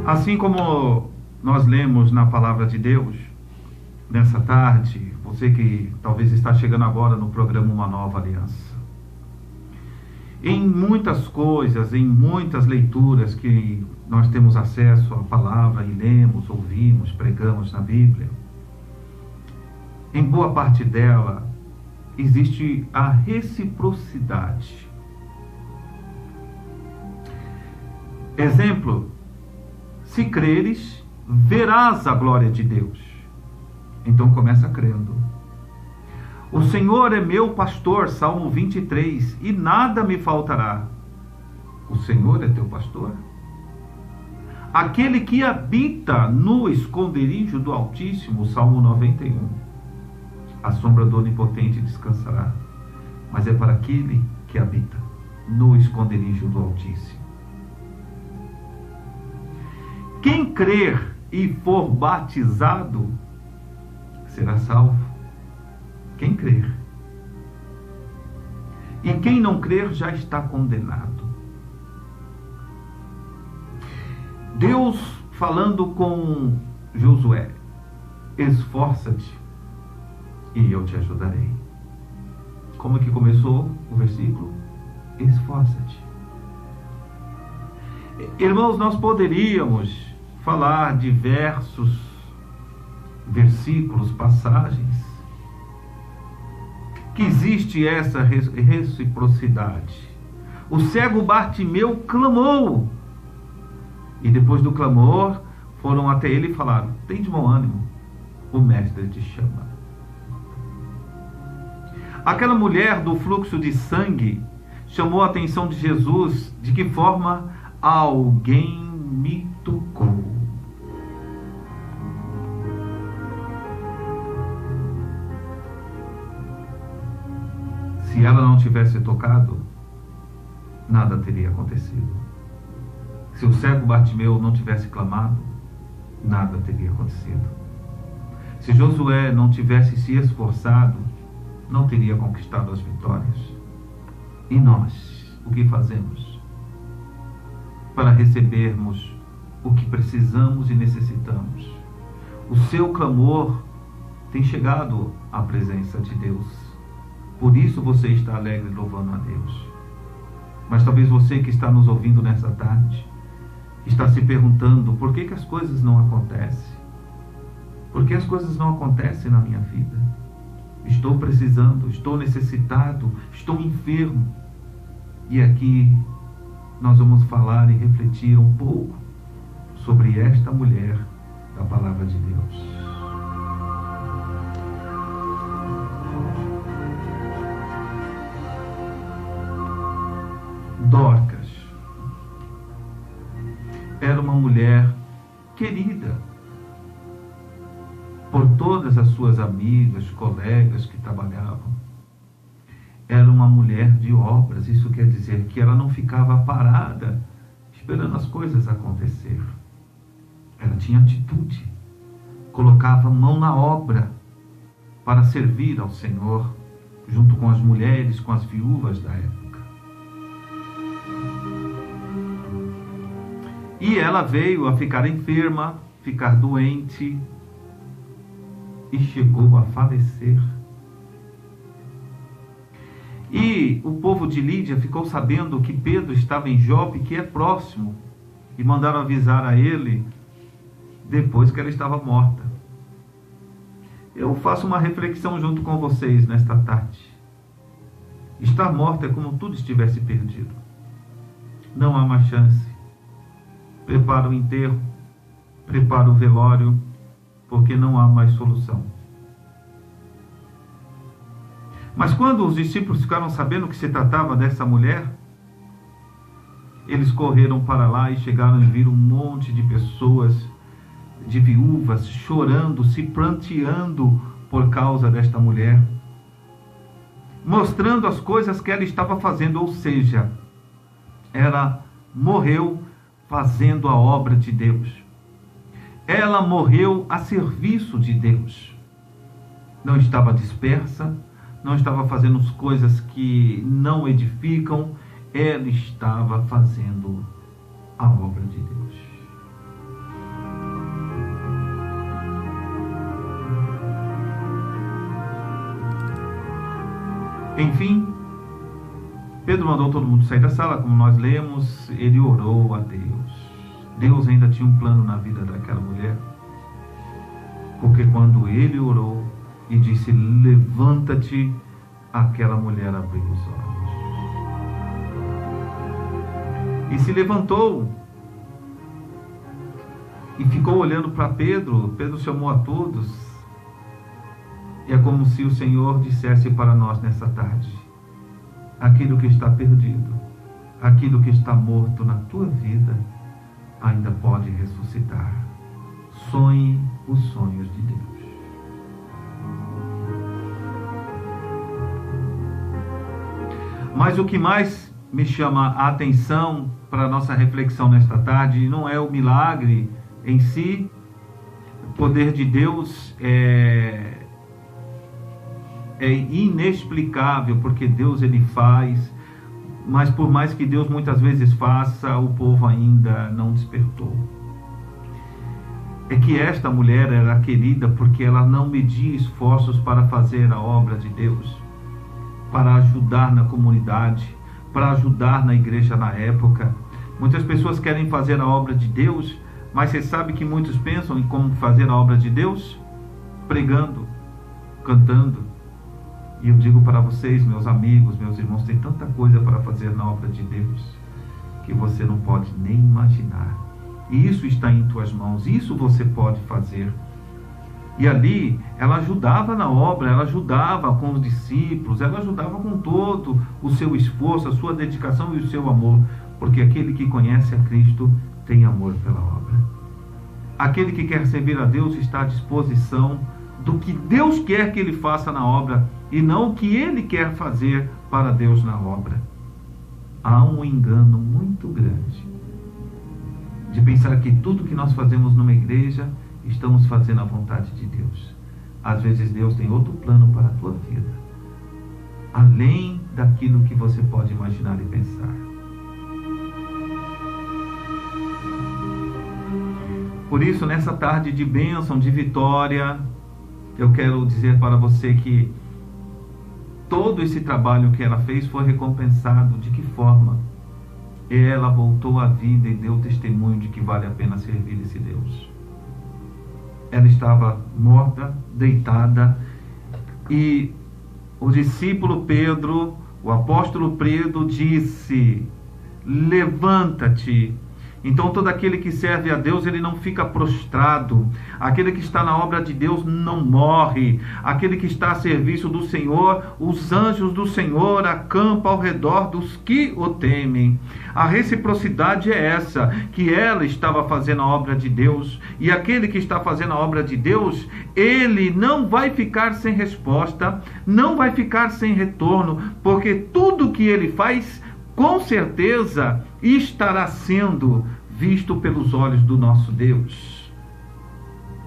Assim como nós lemos na palavra de Deus, nessa tarde, você que talvez está chegando agora no programa Uma Nova Aliança, em muitas coisas, em muitas leituras que nós temos acesso à palavra e lemos, ouvimos, pregamos na Bíblia, em boa parte dela existe a reciprocidade. Exemplo: se creres, verás a glória de Deus. Então começa crendo. O Senhor é meu pastor, Salmo 23, e nada me faltará. O Senhor é teu pastor? Aquele que habita no esconderijo do Altíssimo, Salmo 91. A sombra do Onipotente descansará, mas é para aquele que habita no esconderijo do Altíssimo. Quem crer e for batizado será salvo. Quem crer. E quem não crer já está condenado. Deus falando com Josué: esforça-te e eu te ajudarei. Como que começou o versículo? Esforça-te. Irmãos, nós poderíamos falar diversos versículos, passagens, que existe essa reciprocidade. O cego Bartimeu clamou, e depois do clamor foram até ele e falaram: tem de bom ânimo, o mestre te chama. Aquela mulher do fluxo de sangue chamou a atenção de Jesus. De que forma? Alguém me tocou. Se ela não tivesse tocado, nada teria acontecido. Se o cego Bartimeu não tivesse clamado, nada teria acontecido. Se Josué não tivesse se esforçado, não teria conquistado as vitórias. E nós, o que fazemos para recebermos o que precisamos e necessitamos? O seu clamor tem chegado à presença de Deus. Por isso você está alegre louvando a Deus. Mas talvez você que está nos ouvindo nessa tarde está se perguntando: por que as coisas não acontecem? Por que as coisas não acontecem na minha vida? Estou precisando, estou necessitado, estou enfermo. E aqui nós vamos falar e refletir um pouco sobre esta mulher da palavra de Deus. Dorcas era uma mulher querida por todas as suas amigas, colegas que trabalhavam. Era uma mulher de obras. Isso quer dizer que ela não ficava parada esperando as coisas acontecer. Ela tinha atitude, colocava mão na obra para servir ao Senhor, junto com as mulheres, com as viúvas da época. E ela veio a ficar enferma, ficar doente, e chegou a falecer. E o povo de Lídia ficou sabendo que Pedro estava em Jope, que é próximo, e mandaram avisar a ele depois que ela estava morta. Eu faço uma reflexão junto com vocês nesta tarde. Estar morta é como tudo estivesse perdido. Não há mais chance. Prepara o enterro, prepara o velório, porque não há mais solução. Mas quando os discípulos ficaram sabendo que se tratava dessa mulher, eles correram para lá e chegaram e viram um monte de pessoas, de viúvas, chorando, se pranteando por causa desta mulher, mostrando as coisas que ela estava fazendo, ou seja, ela morreu fazendo a obra de Deus. Ela morreu a serviço de Deus. Não estava dispersa, não estava fazendo coisas que não edificam, ela estava fazendo a obra de Deus. Enfim, Pedro mandou todo mundo sair da sala, como nós lemos. Ele orou a Deus. Deus ainda tinha um plano na vida daquela mulher, porque quando ele orou e disse: levanta-te, aquela mulher abriu os olhos e se levantou e ficou olhando para Pedro. Pedro chamou a todos, e é como se o Senhor dissesse para nós nessa tarde: aquilo que está perdido, aquilo que está morto na tua vida, ainda pode ressuscitar. Sonhe os sonhos de Deus. Mas o que mais me chama a atenção para a nossa reflexão nesta tarde não é o milagre em si. O poder de Deus é inexplicável, porque Deus ele faz, mas por mais que Deus muitas vezes faça, o povo ainda não despertou. É que esta mulher era querida porque ela não media esforços para fazer a obra de Deus, para ajudar na comunidade, para ajudar na igreja na época. Muitas pessoas querem fazer a obra de Deus, mas você sabe que muitos pensam em como fazer a obra de Deus? Pregando, cantando. E eu digo para vocês, meus amigos, meus irmãos, tem tanta coisa para fazer na obra de Deus que você não pode nem imaginar. E isso está em tuas mãos, isso você pode fazer. E ali, ela ajudava na obra, ela ajudava com os discípulos, ela ajudava com todo o seu esforço, a sua dedicação e o seu amor, porque aquele que conhece a Cristo tem amor pela obra. Aquele que quer servir a Deus está à disposição do que Deus quer que ele faça na obra, e não o que ele quer fazer para Deus na obra. Há um engano muito grande de pensar que tudo que nós fazemos numa igreja, estamos fazendo a vontade de Deus. Às vezes Deus tem outro plano para a tua vida, além daquilo que você pode imaginar e pensar. Por isso, nessa tarde de bênção, de vitória, eu quero dizer para você que todo esse trabalho que ela fez foi recompensado. De que forma? Ela voltou à vida e deu testemunho de que vale a pena servir esse Deus. Ela estava morta, deitada, e o discípulo Pedro, o apóstolo Pedro, disse: levanta-te. Então todo aquele que serve a Deus, ele não fica prostrado. Aquele que está na obra de Deus não morre. Aquele que está a serviço do Senhor, os anjos do Senhor acampam ao redor dos que o temem. A reciprocidade é essa, que ela estava fazendo a obra de Deus, e aquele que está fazendo a obra de Deus, ele não vai ficar sem resposta, não vai ficar sem retorno, porque tudo que ele faz, com certeza, estará sendo visto pelos olhos do nosso Deus.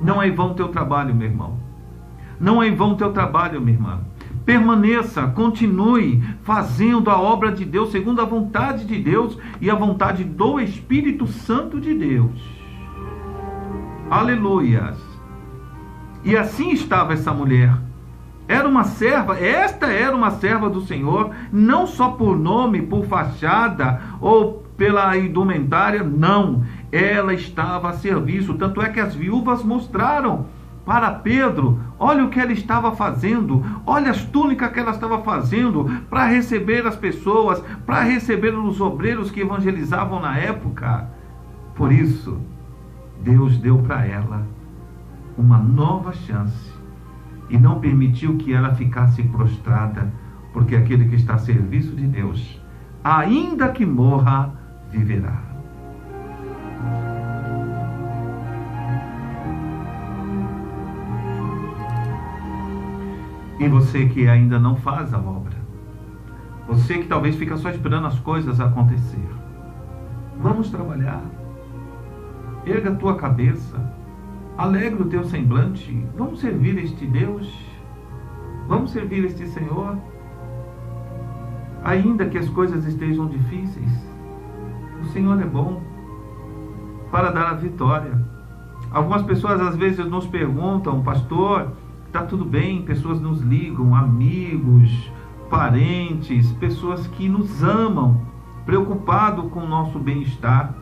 Não é em vão teu trabalho, meu irmão. Não é em vão teu trabalho, minha irmã. Permaneça, continue fazendo a obra de Deus segundo a vontade de Deus e a vontade do Espírito Santo de Deus. Aleluias! E assim estava essa mulher. Era uma serva, esta era uma serva do Senhor, não só por nome, por fachada ou pela indumentária, não. Ela estava a serviço, tanto é que as viúvas mostraram para Pedro, olha o que ela estava fazendo, olha as túnicas que ela estava fazendo para receber as pessoas, para receber os obreiros que evangelizavam na época. Por isso, Deus deu para ela uma nova chance e não permitiu que ela ficasse prostrada, porque aquele que está a serviço de Deus, ainda que morra, viverá. E você que ainda não faz a obra, você que talvez fica só esperando as coisas acontecer, vamos trabalhar. Erga a tua cabeça, alegre o teu semblante, vamos servir este Deus, vamos servir este Senhor, ainda que as coisas estejam difíceis. O Senhor é bom para dar a vitória. Algumas pessoas às vezes nos perguntam: pastor, está tudo bem? Pessoas nos ligam, amigos, parentes, pessoas que nos amam, preocupado com o nosso bem-estar.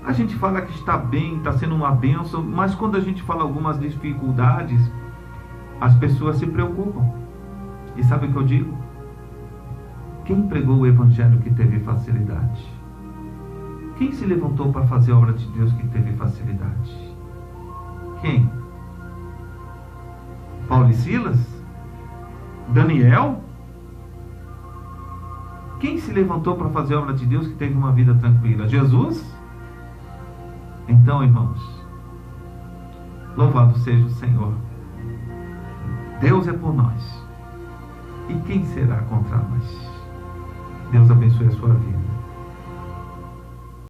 A gente fala que está bem, está sendo uma bênção, mas quando a gente fala algumas dificuldades, as pessoas se preocupam. E sabe o que eu digo? Quem pregou o evangelho que teve facilidade? Quem se levantou para fazer a obra de Deus que teve facilidade? Quem? Paulo e Silas? Daniel? Quem se levantou para fazer a obra de Deus que teve uma vida tranquila? Jesus? Então, irmãos, louvado seja o Senhor. Deus é por nós. E quem será contra nós? Deus abençoe a sua vida.